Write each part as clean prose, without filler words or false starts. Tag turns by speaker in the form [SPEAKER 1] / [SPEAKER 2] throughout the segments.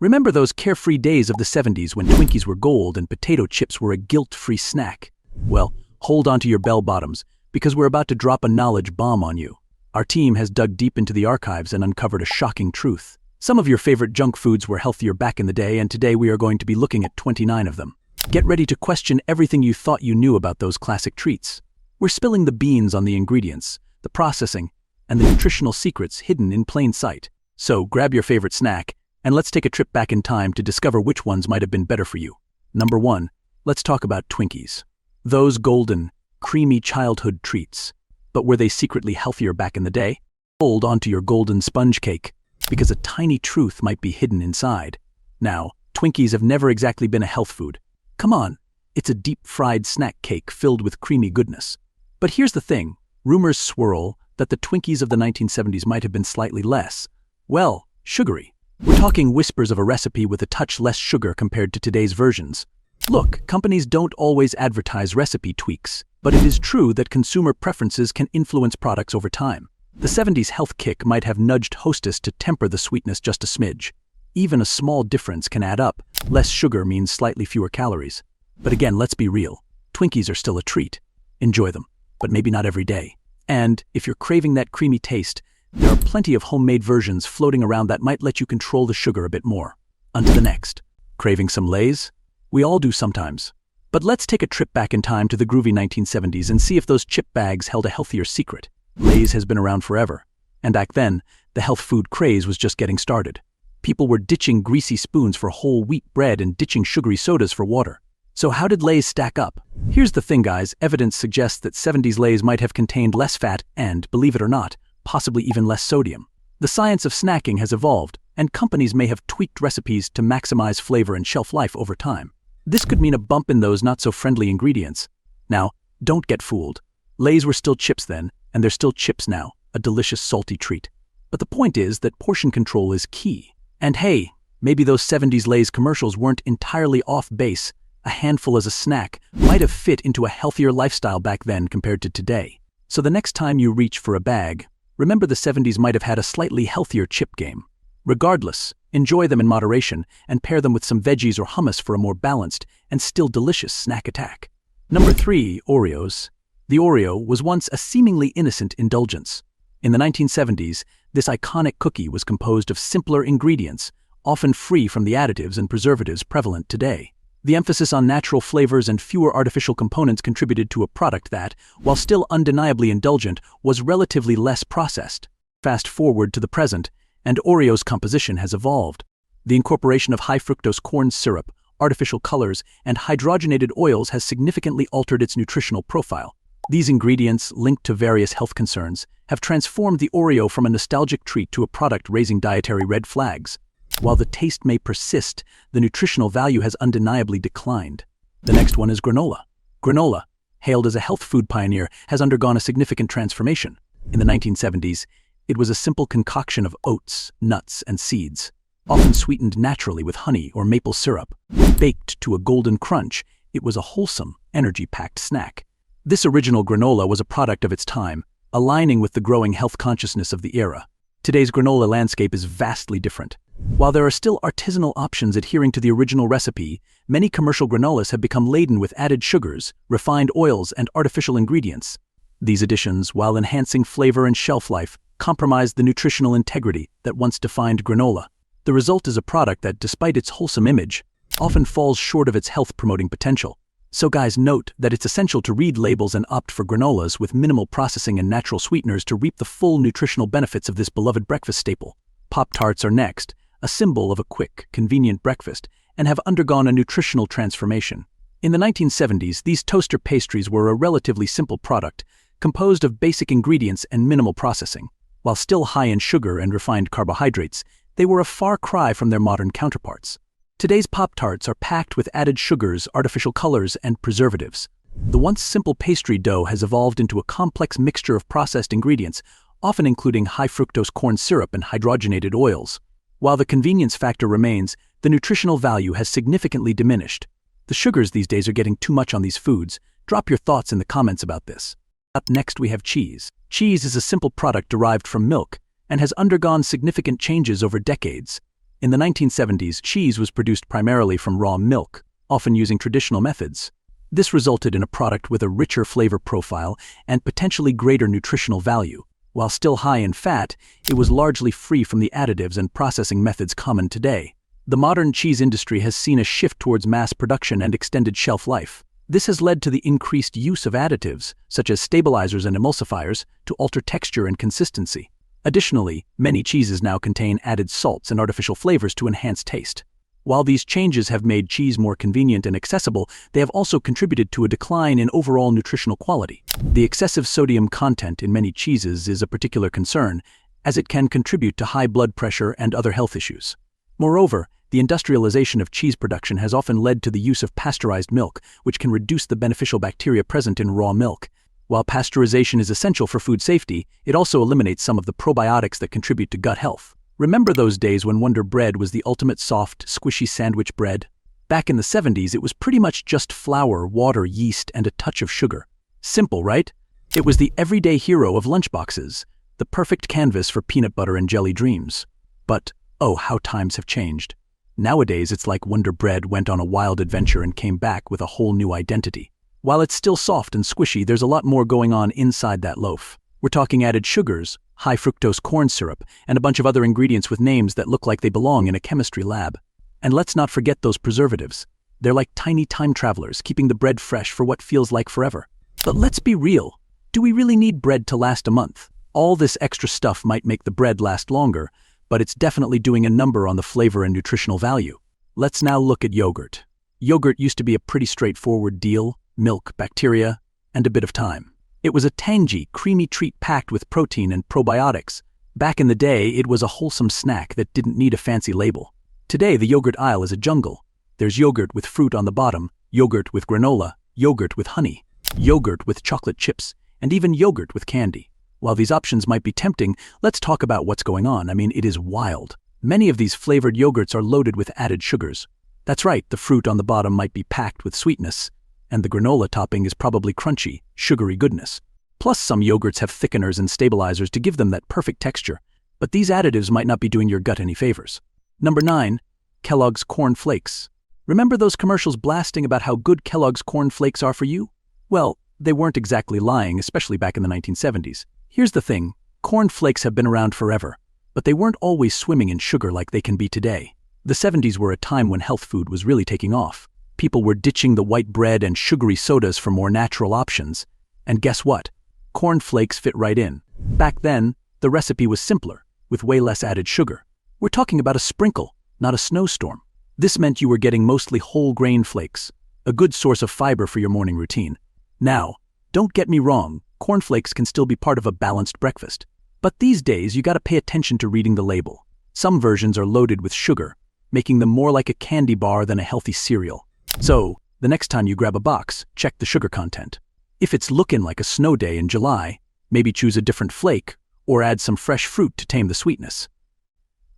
[SPEAKER 1] Remember those carefree days of the 70s when Twinkies were gold and potato chips were a guilt-free snack? Well, hold on to your bell bottoms, because we're about to drop a knowledge bomb on you. Our team has dug deep into the archives and uncovered a shocking truth. Some of your favorite junk foods were healthier back in the day, and today we are going to be looking at 29 of them. Get ready to question everything you thought you knew about those classic treats. We're spilling the beans on the ingredients, the processing, and the nutritional secrets hidden in plain sight. So grab your favorite snack, and let's take a trip back in time to discover which ones might have been better for you. Number 1, let's talk about Twinkies. Those golden, creamy childhood treats. But were they secretly healthier back in the day? Hold onto your golden sponge cake, because a tiny truth might be hidden inside. Now, Twinkies have never exactly been a health food. Come on, it's a deep-fried snack cake filled with creamy goodness. But here's the thing, rumors swirl that the Twinkies of the 1970s might have been slightly less, well, sugary. We're talking whispers of a recipe with a touch less sugar compared to today's versions. Look, companies don't always advertise recipe tweaks, but it is true that consumer preferences can influence products over time. The 70s health kick might have nudged Hostess to temper the sweetness just a smidge. Even a small difference can add up. Less sugar means slightly fewer calories. But again, let's be real. Twinkies are still a treat. Enjoy them, but maybe not every day. And if you're craving that creamy taste, there are plenty of homemade versions floating around that might let you control the sugar a bit more. On to the next. Craving some Lay's? We all do sometimes. But let's take a trip back in time to the groovy 1970s and see if those chip bags held a healthier secret. Lay's has been around forever. And back then, the health food craze was just getting started. People were ditching greasy spoons for whole wheat bread and ditching sugary sodas for water. So how did Lay's stack up? Here's the thing, guys. Evidence suggests that 70s Lay's might have contained less fat and, believe it or not, possibly even less sodium. The science of snacking has evolved, and companies may have tweaked recipes to maximize flavor and shelf life over time. This could mean a bump in those not-so-friendly ingredients. Now, don't get fooled. Lay's were still chips then, and they're still chips now, a delicious salty treat. But the point is that portion control is key. And hey, maybe those 70s Lay's commercials weren't entirely off base. A handful as a snack might have fit into a healthier lifestyle back then compared to today. So the next time you reach for a bag, remember the 70s might have had a slightly healthier chip game. Regardless, enjoy them in moderation and pair them with some veggies or hummus for a more balanced and still delicious snack attack. Number 3, Oreos. The Oreo was once a seemingly innocent indulgence. In the 1970s, this iconic cookie was composed of simpler ingredients, often free from the additives and preservatives prevalent today. The emphasis on natural flavors and fewer artificial components contributed to a product that, while still undeniably indulgent, was relatively less processed. Fast forward to the present, and Oreo's composition has evolved. The incorporation of high-fructose corn syrup, artificial colors, and hydrogenated oils has significantly altered its nutritional profile. These ingredients, linked to various health concerns, have transformed the Oreo from a nostalgic treat to a product raising dietary red flags. While the taste may persist, the nutritional value has undeniably declined. The next one is granola. Granola, hailed as a health food pioneer, has undergone a significant transformation. In the 1970s, it was a simple concoction of oats, nuts, and seeds, often sweetened naturally with honey or maple syrup. Baked to a golden crunch, it was a wholesome, energy-packed snack. This original granola was a product of its time, aligning with the growing health consciousness of the era. Today's granola landscape is vastly different. While there are still artisanal options adhering to the original recipe, many commercial granolas have become laden with added sugars, refined oils, and artificial ingredients. These additions, while enhancing flavor and shelf life, compromise the nutritional integrity that once defined granola. The result is a product that, despite its wholesome image, often falls short of its health-promoting potential. So guys, note that it's essential to read labels and opt for granolas with minimal processing and natural sweeteners to reap the full nutritional benefits of this beloved breakfast staple. Pop-Tarts are next, a symbol of a quick, convenient breakfast, and have undergone a nutritional transformation. In the 1970s, these toaster pastries were a relatively simple product, composed of basic ingredients and minimal processing. While still high in sugar and refined carbohydrates, they were a far cry from their modern counterparts. Today's Pop-Tarts are packed with added sugars, artificial colors, and preservatives. The once simple pastry dough has evolved into a complex mixture of processed ingredients, often including high-fructose corn syrup and hydrogenated oils. While the convenience factor remains, the nutritional value has significantly diminished. The sugars these days are getting too much on these foods. Drop your thoughts in the comments about this. Up next we have cheese. Cheese is a simple product derived from milk and has undergone significant changes over decades. In the 1970s, cheese was produced primarily from raw milk, often using traditional methods. This resulted in a product with a richer flavor profile and potentially greater nutritional value. While still high in fat, it was largely free from the additives and processing methods common today. The modern cheese industry has seen a shift towards mass production and extended shelf life. This has led to the increased use of additives, such as stabilizers and emulsifiers, to alter texture and consistency. Additionally, many cheeses now contain added salts and artificial flavors to enhance taste. While these changes have made cheese more convenient and accessible, they have also contributed to a decline in overall nutritional quality. The excessive sodium content in many cheeses is a particular concern, as it can contribute to high blood pressure and other health issues. Moreover, the industrialization of cheese production has often led to the use of pasteurized milk, which can reduce the beneficial bacteria present in raw milk. While pasteurization is essential for food safety, it also eliminates some of the probiotics that contribute to gut health. Remember those days when Wonder Bread was the ultimate soft, squishy sandwich bread? Back in the 70s, it was pretty much just flour, water, yeast, and a touch of sugar. Simple, right? It was the everyday hero of lunchboxes, the perfect canvas for peanut butter and jelly dreams. But, oh, how times have changed. Nowadays, it's like Wonder Bread went on a wild adventure and came back with a whole new identity. While it's still soft and squishy, there's a lot more going on inside that loaf. We're talking added sugars, high fructose corn syrup, and a bunch of other ingredients with names that look like they belong in a chemistry lab. And let's not forget those preservatives. They're like tiny time travelers, keeping the bread fresh for what feels like forever. But let's be real. Do we really need bread to last a month? All this extra stuff might make the bread last longer, but it's definitely doing a number on the flavor and nutritional value. Let's now look at yogurt. Yogurt used to be a pretty straightforward deal: milk, bacteria, and a bit of time. It was a tangy, creamy treat packed with protein and probiotics. Back in the day, it was a wholesome snack that didn't need a fancy label. Today, the yogurt aisle is a jungle. There's yogurt with fruit on the bottom, yogurt with granola, yogurt with honey, yogurt with chocolate chips, and even yogurt with candy. While these options might be tempting, let's talk about what's going on. It is wild. Many of these flavored yogurts are loaded with added sugars. That's right, the fruit on the bottom might be packed with sweetness, and the granola topping is probably crunchy, sugary goodness. Plus, some yogurts have thickeners and stabilizers to give them that perfect texture, but these additives might not be doing your gut any favors. Number 9. Kellogg's Corn Flakes. Remember those commercials blasting about how good Kellogg's Corn Flakes are for you? Well, they weren't exactly lying, especially back in the 1970s. Here's the thing, corn flakes have been around forever, but they weren't always swimming in sugar like they can be today. The 70s were a time when health food was really taking off. People were ditching the white bread and sugary sodas for more natural options. And guess what? Corn flakes fit right in. Back then, the recipe was simpler, with way less added sugar. We're talking about a sprinkle, not a snowstorm. This meant you were getting mostly whole grain flakes, a good source of fiber for your morning routine. Now, don't get me wrong, cornflakes can still be part of a balanced breakfast. But these days, you gotta pay attention to reading the label. Some versions are loaded with sugar, making them more like a candy bar than a healthy cereal. So, the next time you grab a box, check the sugar content. If it's looking like a snow day in July, maybe choose a different flake or add some fresh fruit to tame the sweetness.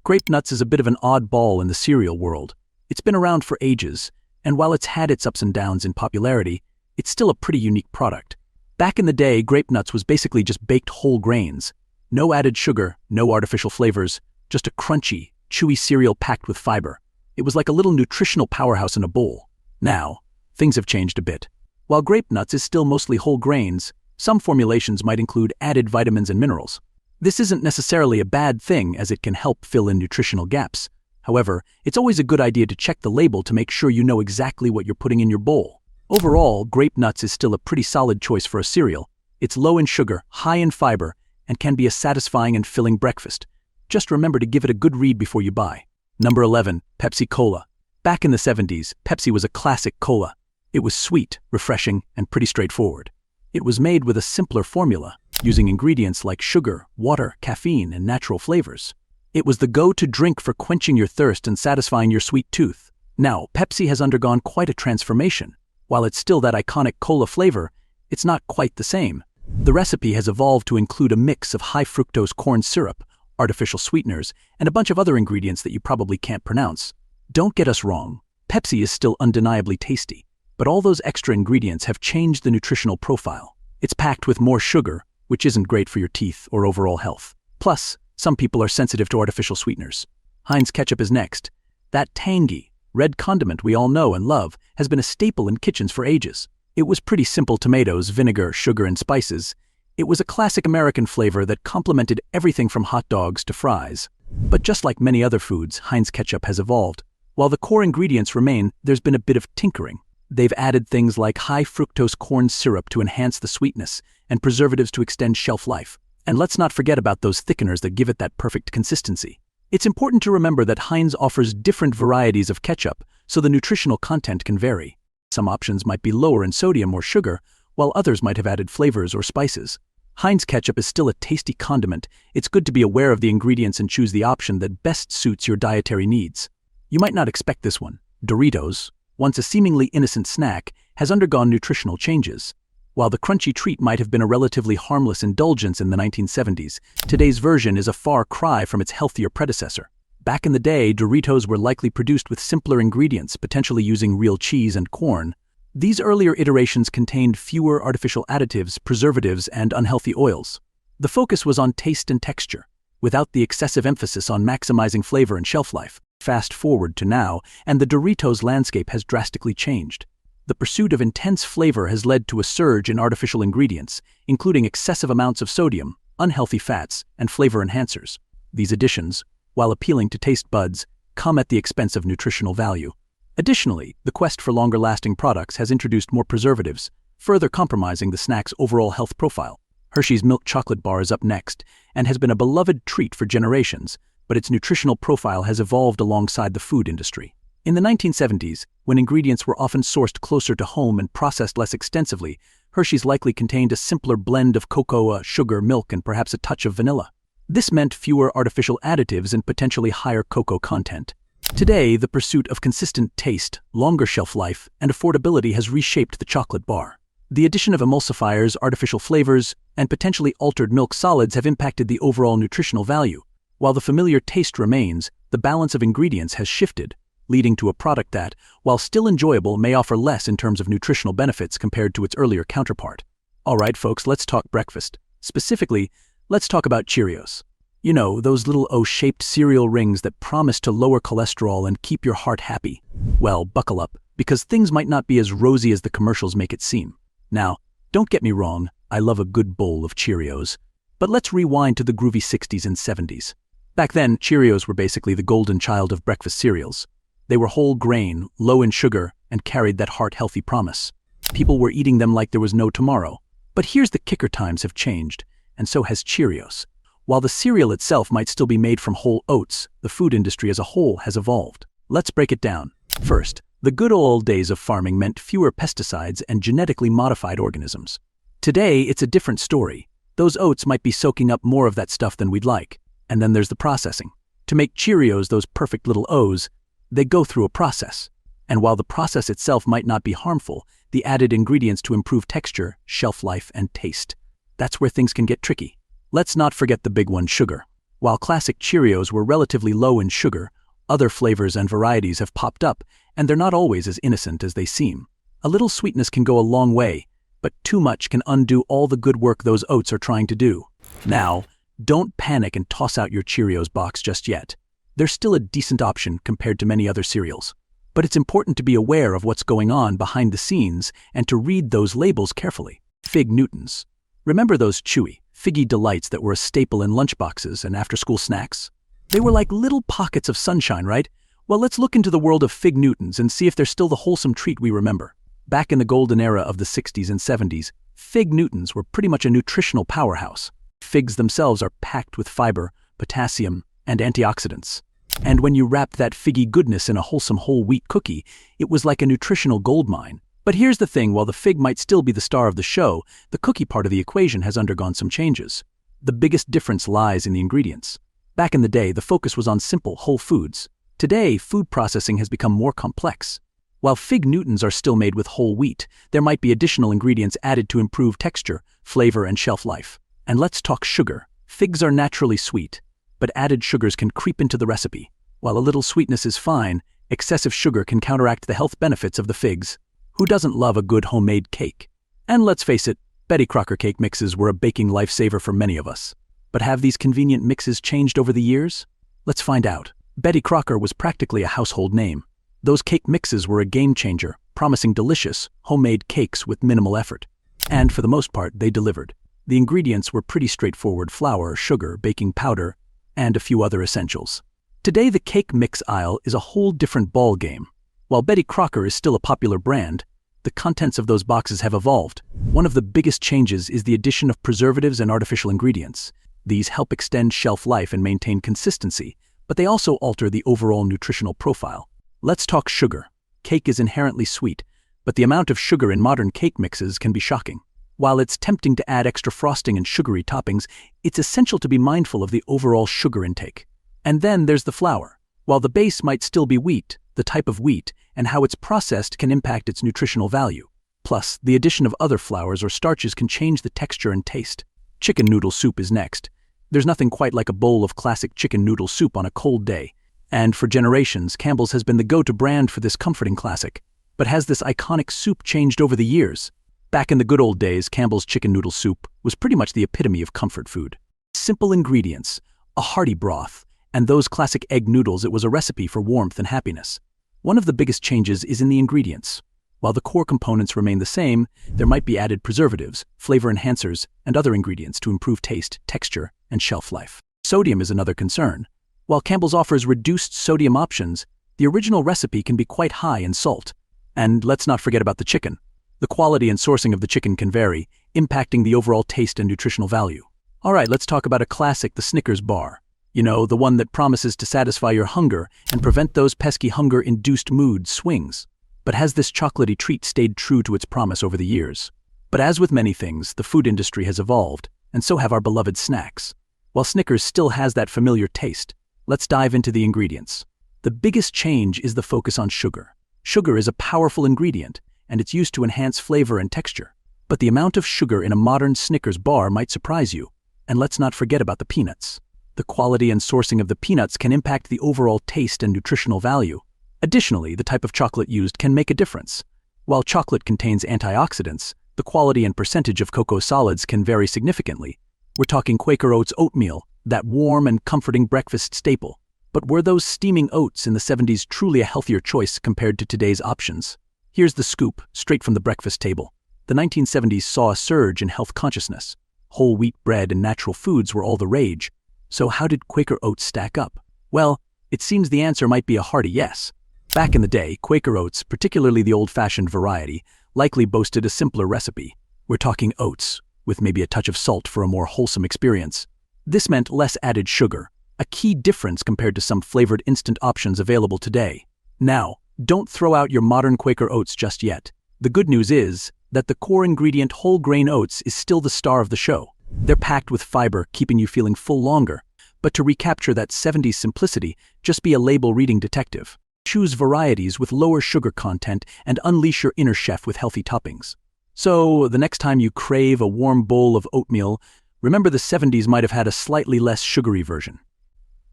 [SPEAKER 1] Grape nuts is a bit of an oddball in the cereal world. It's been around for ages, and while it's had its ups and downs in popularity, it's still a pretty unique product. Back in the day, grape nuts was basically just baked whole grains. No added sugar, no artificial flavors, just a crunchy, chewy cereal packed with fiber. It was like a little nutritional powerhouse in a bowl. Now, things have changed a bit. While grape nuts is still mostly whole grains, some formulations might include added vitamins and minerals. This isn't necessarily a bad thing, as it can help fill in nutritional gaps. However, it's always a good idea to check the label to make sure you know exactly what you're putting in your bowl. Overall, grape nuts is still a pretty solid choice for a cereal. It's low in sugar, high in fiber, and can be a satisfying and filling breakfast. Just remember to give it a good read before you buy. Number 11. Pepsi Cola. Back in the 70s, Pepsi was a classic cola. It was sweet, refreshing, and pretty straightforward. It was made with a simpler formula, using ingredients like sugar, water, caffeine, and natural flavors. It was the go-to drink for quenching your thirst and satisfying your sweet tooth. Now, Pepsi has undergone quite a transformation. While it's still that iconic cola flavor, it's not quite the same. The recipe has evolved to include a mix of high fructose corn syrup, artificial sweeteners, and a bunch of other ingredients that you probably can't pronounce. Don't get us wrong, Pepsi is still undeniably tasty, but all those extra ingredients have changed the nutritional profile. It's packed with more sugar, which isn't great for your teeth or overall health. Plus, some people are sensitive to artificial sweeteners. Heinz ketchup is next. That tangy, red condiment we all know and love has been a staple in kitchens for ages. It was pretty simple: tomatoes, vinegar, sugar, and spices. It was a classic American flavor that complemented everything from hot dogs to fries. But just like many other foods, Heinz ketchup has evolved. While the core ingredients remain, there's been a bit of tinkering. They've added things like high-fructose corn syrup to enhance the sweetness and preservatives to extend shelf life. And let's not forget about those thickeners that give it that perfect consistency. It's important to remember that Heinz offers different varieties of ketchup, so the nutritional content can vary. Some options might be lower in sodium or sugar, while others might have added flavors or spices. Heinz ketchup is still a tasty condiment. It's good to be aware of the ingredients and choose the option that best suits your dietary needs. You might not expect this one. Doritos, once a seemingly innocent snack, has undergone nutritional changes. While the crunchy treat might have been a relatively harmless indulgence in the 1970s, today's version is a far cry from its healthier predecessor. Back in the day, Doritos were likely produced with simpler ingredients, potentially using real cheese and corn. These earlier iterations contained fewer artificial additives, preservatives, and unhealthy oils. The focus was on taste and texture, without the excessive emphasis on maximizing flavor and shelf life. Fast forward to now, and the Doritos landscape has drastically changed. The pursuit of intense flavor has led to a surge in artificial ingredients, including excessive amounts of sodium, unhealthy fats, and flavor enhancers. These additions, while appealing to taste buds, come at the expense of nutritional value. Additionally, the quest for longer-lasting products has introduced more preservatives, further compromising the snack's overall health profile. Hershey's milk chocolate bar is up next, and has been a beloved treat for generations, but its nutritional profile has evolved alongside the food industry. In the 1970s, when ingredients were often sourced closer to home and processed less extensively, Hershey's likely contained a simpler blend of cocoa, sugar, milk, and perhaps a touch of vanilla. This meant fewer artificial additives and potentially higher cocoa content. Today, the pursuit of consistent taste, longer shelf life, and affordability has reshaped the chocolate bar. The addition of emulsifiers, artificial flavors, and potentially altered milk solids have impacted the overall nutritional value. While the familiar taste remains, the balance of ingredients has shifted, leading to a product that, while still enjoyable, may offer less in terms of nutritional benefits compared to its earlier counterpart. Alright folks, let's talk breakfast. Specifically, let's talk about Cheerios. You know, those little O-shaped cereal rings that promise to lower cholesterol and keep your heart happy. Well, buckle up, because things might not be as rosy as the commercials make it seem. Now, don't get me wrong, I love a good bowl of Cheerios. But let's rewind to the groovy 60s and 70s. Back then, Cheerios were basically the golden child of breakfast cereals. They were whole grain, low in sugar, and carried that heart-healthy promise. People were eating them like there was no tomorrow. But here's the kicker: times have changed, and so has Cheerios. While the cereal itself might still be made from whole oats, the food industry as a whole has evolved. Let's break it down. First, the good old days of farming meant fewer pesticides and genetically modified organisms. Today, it's a different story. Those oats might be soaking up more of that stuff than we'd like. And then there's the processing. To make Cheerios, those perfect little O's, they go through a process. And while the process itself might not be harmful, the added ingredients to improve texture, shelf life, and taste. That's where things can get tricky. Let's not forget the big one: sugar. While classic Cheerios were relatively low in sugar, other flavors and varieties have popped up, and they're not always as innocent as they seem. A little sweetness can go a long way, but too much can undo all the good work those oats are trying to do. Now, don't panic and toss out your Cheerios box just yet. They're still a decent option compared to many other cereals. But it's important to be aware of what's going on behind the scenes and to read those labels carefully. Fig Newtons. Remember those chewy, figgy delights that were a staple in lunchboxes and after-school snacks? They were like little pockets of sunshine, right? Well, let's look into the world of Fig Newtons and see if they're still the wholesome treat we remember. Back in the golden era of the 60s and 70s, Fig Newtons were pretty much a nutritional powerhouse. Figs themselves are packed with fiber, potassium, and antioxidants. And when you wrapped that figgy goodness in a wholesome whole wheat cookie, it was like a nutritional goldmine. But here's the thing: while the fig might still be the star of the show, the cookie part of the equation has undergone some changes. The biggest difference lies in the ingredients. Back in the day, the focus was on simple, whole foods. Today, food processing has become more complex. While Fig Newtons are still made with whole wheat, there might be additional ingredients added to improve texture, flavor, and shelf life. And let's talk sugar. Figs are naturally sweet, but added sugars can creep into the recipe. While a little sweetness is fine, excessive sugar can counteract the health benefits of the figs. Who doesn't love a good homemade cake? And let's face it, Betty Crocker cake mixes were a baking lifesaver for many of us. But have these convenient mixes changed over the years? Let's find out. Betty Crocker was practically a household name. Those cake mixes were a game changer, promising delicious, homemade cakes with minimal effort. And for the most part, they delivered. The ingredients were pretty straightforward: flour, sugar, baking powder, and a few other essentials. Today, the cake mix aisle is a whole different ball game. While Betty Crocker is still a popular brand, the contents of those boxes have evolved. One of the biggest changes is the addition of preservatives and artificial ingredients. These help extend shelf life and maintain consistency, but they also alter the overall nutritional profile. Let's talk sugar. Cake is inherently sweet, but the amount of sugar in modern cake mixes can be shocking. While it's tempting to add extra frosting and sugary toppings, it's essential to be mindful of the overall sugar intake. And then there's the flour. While the base might still be wheat, the type of wheat and how it's processed can impact its nutritional value. Plus, the addition of other flours or starches can change the texture and taste. Chicken noodle soup is next. There's nothing quite like a bowl of classic chicken noodle soup on a cold day. And for generations, Campbell's has been the go-to brand for this comforting classic. But has this iconic soup changed over the years? Back in the good old days, Campbell's chicken noodle soup was pretty much the epitome of comfort food. Simple ingredients, a hearty broth, and those classic egg noodles. It was a recipe for warmth and happiness. One of the biggest changes is in the ingredients. While the core components remain the same, there might be added preservatives, flavor enhancers, and other ingredients to improve taste, texture, and shelf life. Sodium is another concern. While Campbell's offers reduced sodium options, the original recipe can be quite high in salt. And let's not forget about the chicken. The quality and sourcing of the chicken can vary, impacting the overall taste and nutritional value. All right, let's talk about a classic, the Snickers bar. You know, the one that promises to satisfy your hunger and prevent those pesky hunger-induced mood swings. But has this chocolatey treat stayed true to its promise over the years? But as with many things, the food industry has evolved, and so have our beloved snacks. While Snickers still has that familiar taste, let's dive into the ingredients. The biggest change is the focus on sugar. Sugar is a powerful ingredient, and it's used to enhance flavor and texture. But the amount of sugar in a modern Snickers bar might surprise you. And let's not forget about the peanuts. The quality and sourcing of the peanuts can impact the overall taste and nutritional value. Additionally, the type of chocolate used can make a difference. While chocolate contains antioxidants, the quality and percentage of cocoa solids can vary significantly. We're talking Quaker Oats oatmeal, that warm and comforting breakfast staple. But were those steaming oats in the 70s truly a healthier choice compared to today's options? Here's the scoop, straight from the breakfast table. The 1970s saw a surge in health consciousness. Whole wheat bread and natural foods were all the rage. So how did Quaker Oats stack up? Well, it seems the answer might be a hearty yes. Back in the day, Quaker Oats, particularly the old-fashioned variety, likely boasted a simpler recipe. We're talking oats, with maybe a touch of salt for a more wholesome experience. This meant less added sugar, a key difference compared to some flavored instant options available today. Now, don't throw out your modern Quaker Oats just yet. The good news is that the core ingredient whole grain oats is still the star of the show. They're packed with fiber, keeping you feeling full longer. But to recapture that 70s simplicity, just be a label-reading detective. Choose varieties with lower sugar content and unleash your inner chef with healthy toppings. So, the next time you crave a warm bowl of oatmeal, remember the 70s might have had a slightly less sugary version.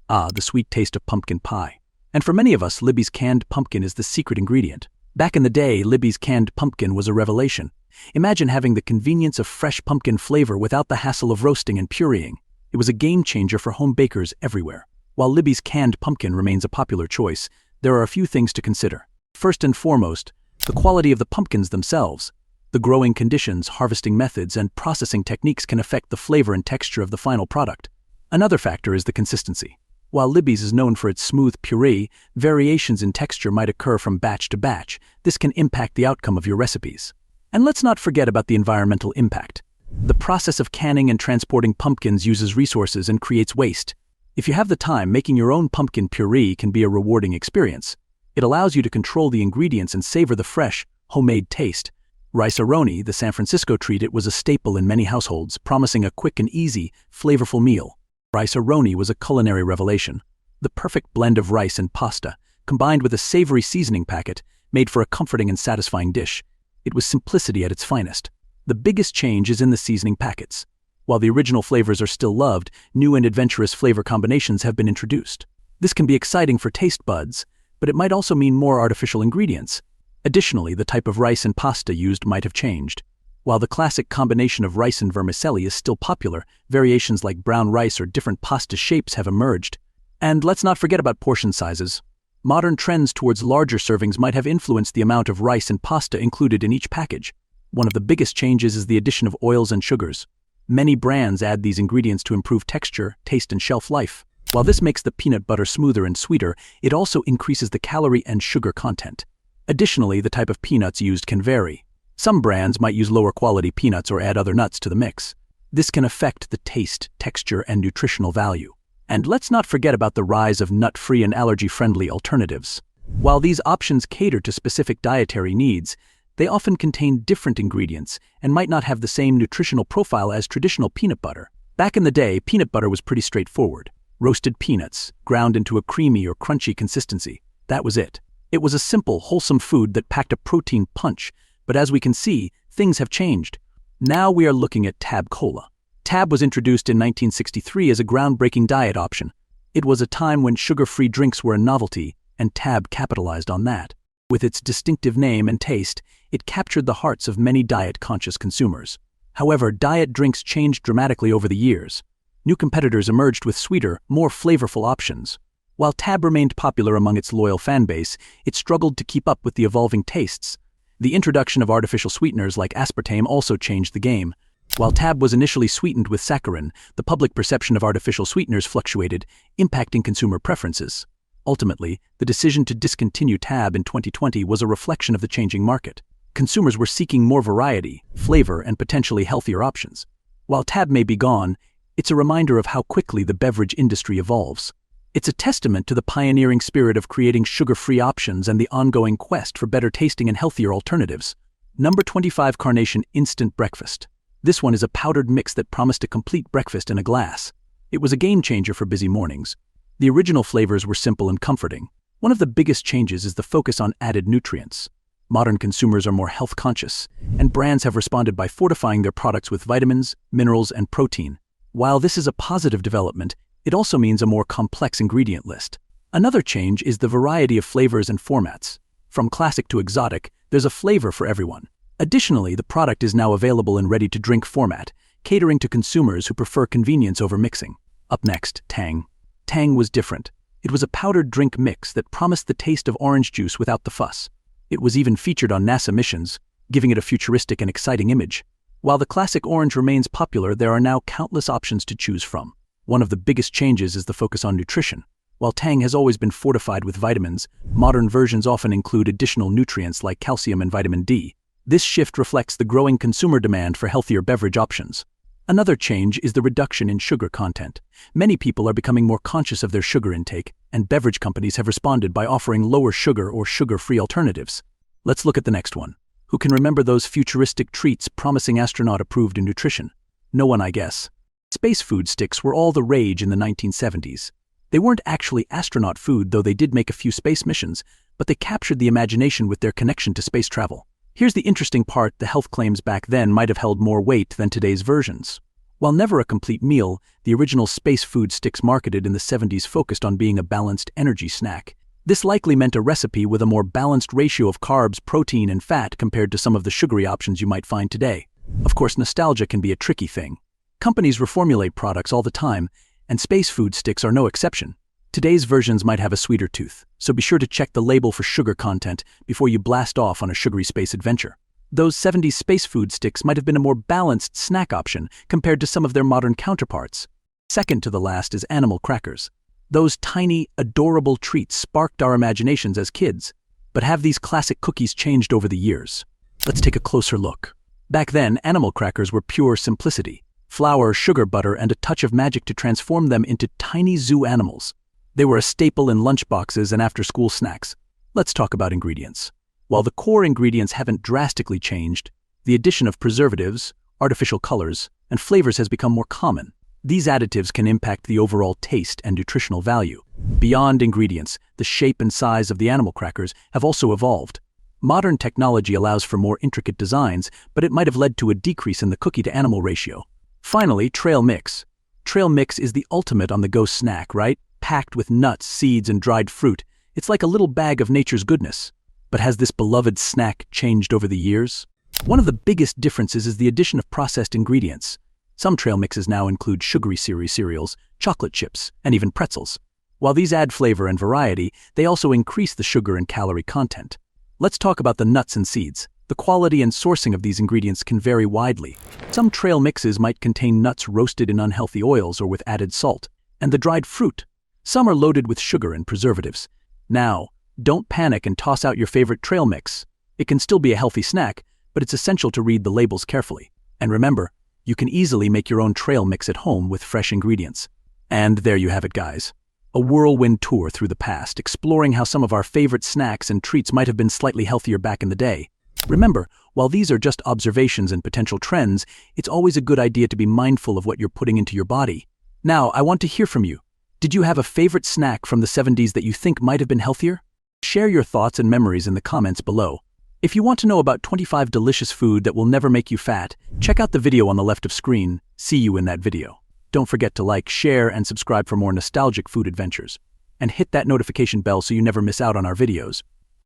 [SPEAKER 1] Ah, the sweet taste of pumpkin pie. And for many of us, Libby's canned pumpkin is the secret ingredient. Back in the day, Libby's canned pumpkin was a revelation. Imagine having the convenience of fresh pumpkin flavor without the hassle of roasting and pureeing. It was a game changer for home bakers everywhere. While Libby's canned pumpkin remains a popular choice, there are a few things to consider. First and foremost, the quality of the pumpkins themselves. The growing conditions, harvesting methods, and processing techniques can affect the flavor and texture of the final product. Another factor is the consistency. While Libby's is known for its smooth puree, variations in texture might occur from batch to batch. This can impact the outcome of your recipes. And let's not forget about the environmental impact. The process of canning and transporting pumpkins uses resources and creates waste. If you have the time, making your own pumpkin puree can be a rewarding experience. It allows you to control the ingredients and savor the fresh, homemade taste. Rice-A-Roni, the San Francisco treat, it was a staple in many households, promising a quick and easy, flavorful meal. Rice-A-Roni was a culinary revelation. The perfect blend of rice and pasta, combined with a savory seasoning packet, made for a comforting and satisfying dish. It was simplicity at its finest. The biggest change is in the seasoning packets. While the original flavors are still loved, new and adventurous flavor combinations have been introduced. This can be exciting for taste buds, but it might also mean more artificial ingredients. Additionally, the type of rice and pasta used might have changed. While the classic combination of rice and vermicelli is still popular, variations like brown rice or different pasta shapes have emerged. And let's not forget about portion sizes. Modern trends towards larger servings might have influenced the amount of rice and pasta included in each package. One of the biggest changes is the addition of oils and sugars. Many brands add these ingredients to improve texture, taste, and shelf life. While this makes the peanut butter smoother and sweeter, it also increases the calorie and sugar content. Additionally, the type of peanuts used can vary. Some brands might use lower quality peanuts or add other nuts to the mix. This can affect the taste, texture, and nutritional value. And let's not forget about the rise of nut-free and allergy-friendly alternatives. While these options cater to specific dietary needs, they often contain different ingredients and might not have the same nutritional profile as traditional peanut butter. Back in the day, peanut butter was pretty straightforward. Roasted peanuts, ground into a creamy or crunchy consistency. That was it. It was a simple, wholesome food that packed a protein punch, but as we can see, things have changed. Now we are looking at Tab Cola. Tab was introduced in 1963 as a groundbreaking diet option. It was a time when sugar-free drinks were a novelty, and Tab capitalized on that. With its distinctive name and taste, it captured the hearts of many diet-conscious consumers. However, diet drinks changed dramatically over the years. New competitors emerged with sweeter, more flavorful options. While Tab remained popular among its loyal fanbase, it struggled to keep up with the evolving tastes. The introduction of artificial sweeteners like aspartame also changed the game. While Tab was initially sweetened with saccharin, the public perception of artificial sweeteners fluctuated, impacting consumer preferences. Ultimately, the decision to discontinue Tab in 2020 was a reflection of the changing market. Consumers were seeking more variety, flavor, and potentially healthier options. While Tab may be gone, it's a reminder of how quickly the beverage industry evolves. It's a testament to the pioneering spirit of creating sugar-free options and the ongoing quest for better tasting and healthier alternatives. Number 25, Carnation Instant Breakfast. This one is a powdered mix that promised a complete breakfast in a glass. It was a game-changer for busy mornings. The original flavors were simple and comforting. One of the biggest changes is the focus on added nutrients. Modern consumers are more health-conscious, and brands have responded by fortifying their products with vitamins, minerals, and protein. While this is a positive development, it also means a more complex ingredient list. Another change is the variety of flavors and formats. From classic to exotic, there's a flavor for everyone. Additionally, the product is now available in ready-to-drink format, catering to consumers who prefer convenience over mixing. Up next, Tang. Tang was different. It was a powdered drink mix that promised the taste of orange juice without the fuss. It was even featured on NASA missions, giving it a futuristic and exciting image. While the classic orange remains popular, there are now countless options to choose from. One of the biggest changes is the focus on nutrition. While Tang has always been fortified with vitamins, modern versions often include additional nutrients like calcium and vitamin D. This shift reflects the growing consumer demand for healthier beverage options. Another change is the reduction in sugar content. Many people are becoming more conscious of their sugar intake, and beverage companies have responded by offering lower sugar or sugar-free alternatives. Let's look at the next one. Who can remember those futuristic treats promising astronaut-approved nutrition? No one, I guess. Space food sticks were all the rage in the 1970s. They weren't actually astronaut food, though they did make a few space missions, but they captured the imagination with their connection to space travel. Here's the interesting part: the health claims back then might have held more weight than today's versions. While never a complete meal, the original space food sticks marketed in the 70s focused on being a balanced energy snack. This likely meant a recipe with a more balanced ratio of carbs, protein, and fat compared to some of the sugary options you might find today. Of course, nostalgia can be a tricky thing. Companies reformulate products all the time, and space food sticks are no exception. Today's versions might have a sweeter tooth, so be sure to check the label for sugar content before you blast off on a sugary space adventure. Those 70s space food sticks might have been a more balanced snack option compared to some of their modern counterparts. Second to the last is animal crackers. Those tiny, adorable treats sparked our imaginations as kids. But have these classic cookies changed over the years? Let's take a closer look. Back then, animal crackers were pure simplicity. Flour, sugar, butter, and a touch of magic to transform them into tiny zoo animals. They were a staple in lunchboxes and after-school snacks. Let's talk about ingredients. While the core ingredients haven't drastically changed, the addition of preservatives, artificial colors, and flavors has become more common. These additives can impact the overall taste and nutritional value. Beyond ingredients, the shape and size of the animal crackers have also evolved. Modern technology allows for more intricate designs, but it might have led to a decrease in the cookie-to-animal ratio. Finally, trail mix. Trail mix is the ultimate on-the-go snack, right? Packed with nuts, seeds, and dried fruit. It's like a little bag of nature's goodness. But has this beloved snack changed over the years? One of the biggest differences is the addition of processed ingredients. Some trail mixes now include sugary cereals, chocolate chips, and even pretzels. While these add flavor and variety, they also increase the sugar and calorie content. Let's talk about the nuts and seeds. The quality and sourcing of these ingredients can vary widely. Some trail mixes might contain nuts roasted in unhealthy oils or with added salt, and the dried fruit. Some are loaded with sugar and preservatives. Now, don't panic and toss out your favorite trail mix. It can still be a healthy snack, but it's essential to read the labels carefully. And remember, you can easily make your own trail mix at home with fresh ingredients. And there you have it, guys. A whirlwind tour through the past, exploring how some of our favorite snacks and treats might have been slightly healthier back in the day. Remember, while these are just observations and potential trends, it's always a good idea to be mindful of what you're putting into your body. Now, I want to hear from you. Did you have a favorite snack from the 70s that you think might have been healthier? Share your thoughts and memories in the comments below. If you want to know about 25 delicious food that will never make you fat, check out the video on the left of screen. See you in that video. Don't forget to like, share, and subscribe for more nostalgic food adventures. And hit that notification bell so you never miss out on our videos.